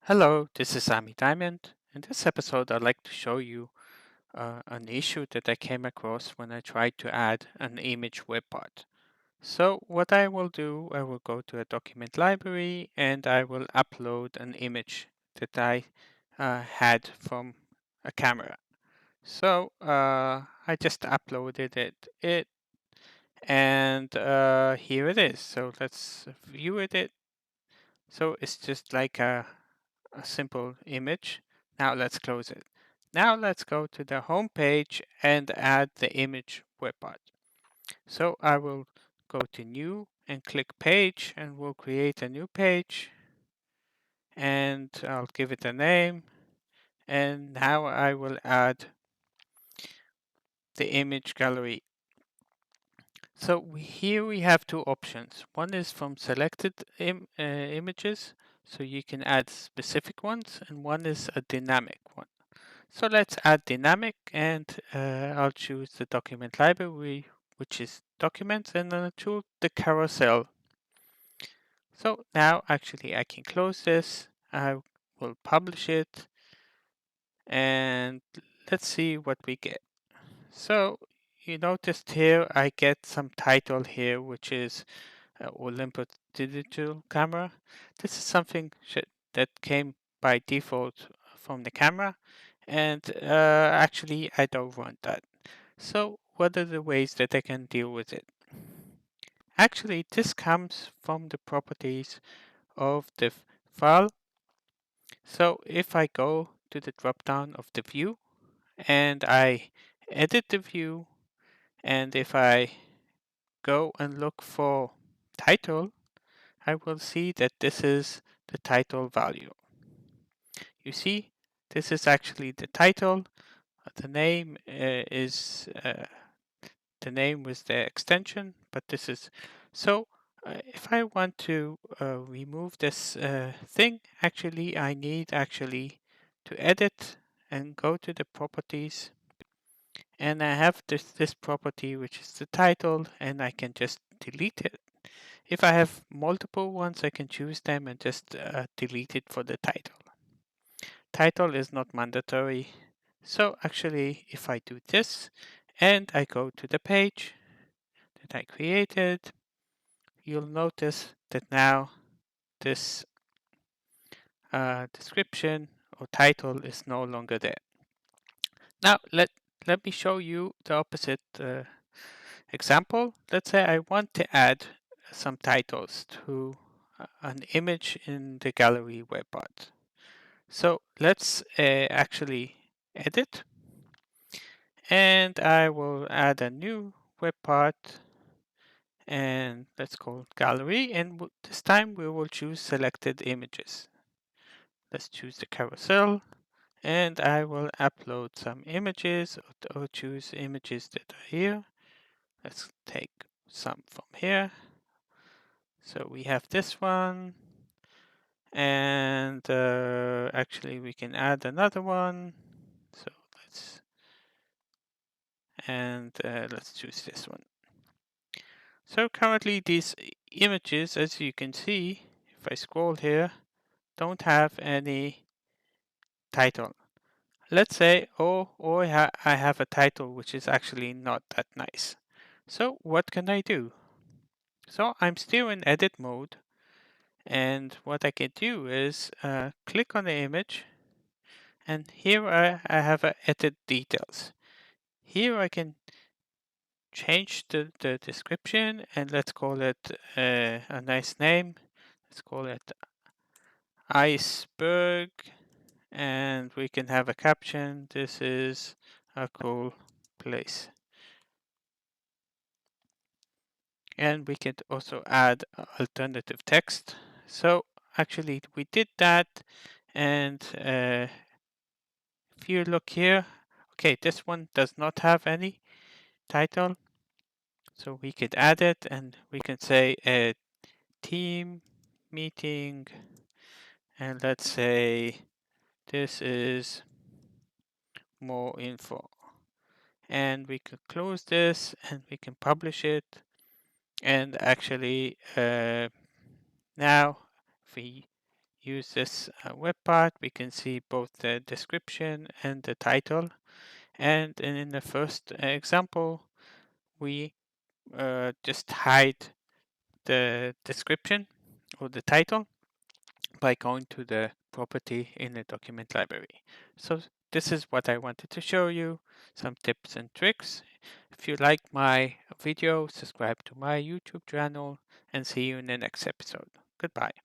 Hello, this is Ami Diamond. In this episode, I'd like to show you an issue that I came across when I tried to add an image webpart. So what I will do, I will go to a document library and I will upload an image that I had from a camera. So I just uploaded it and here it is. So let's view it. So it's just like a simple image. Now let's close it. Now let's go to the home page and add the image webpart. So I will go to new and click page and we'll create a new page and I'll give it a name. And now I will add the image gallery. So here we have two options. One is from selected images, so you can add specific ones, and one is a dynamic one. So let's add dynamic and I'll choose the document library, which is documents, and then I'll choose the carousel. So now actually I can close this. I will publish it and let's see what we get. So you noticed here I get some title here, which is Olympus digital camera. This is something that came by default from the camera, and actually I don't want that. So what are the ways that I can deal with it? Actually, this comes from the properties of the file. So if I go to the drop down of the view and I edit the view, and if I go and look for title, I will see that this is the title value. You see, this is actually the title. The name is the name with the extension, but this is so. If I want to remove this thing, actually, I need actually to edit and go to the properties, and I have this property which is the title, and I can just delete it. If I have multiple ones, I can choose them and just delete it for the title. Title is not mandatory. So actually, if I do this and I go to the page that I created, you'll notice that now this description or title is no longer there. Now let me show you the opposite example. Let's say I want to add some titles to an image in the gallery webpart. So let's actually edit, and I will add a new webpart and let's call it gallery, and this time we will choose selected images. Let's choose the carousel and I will upload some images or choose images that are here. Let's take some from here. So we have this one, and actually we can add another one. So let's choose this one. So currently these images, as you can see, if I scroll here, don't have any title. Let's say, I have a title which is actually not that nice. So what can I do? So I'm still in edit mode, and what I can do is click on the image, and here I have a edit details. Here I can change the description, and let's call it a nice name. Let's call it iceberg, and we can have a caption. This is a cool place. And we could also add alternative text. So actually we did that, and if you look here, okay, this one does not have any title, so we could add it, and we can say a team meeting, and let's say this is more info, and we could close this and we can publish it. And actually now if we use this web part, we can see both the description and the title. And in the first example, we just hide the description or the title by going to the property in the document library. So this is what I wanted to show you, some tips and tricks. If you like my video, subscribe to my YouTube channel and see you in the next episode. Goodbye.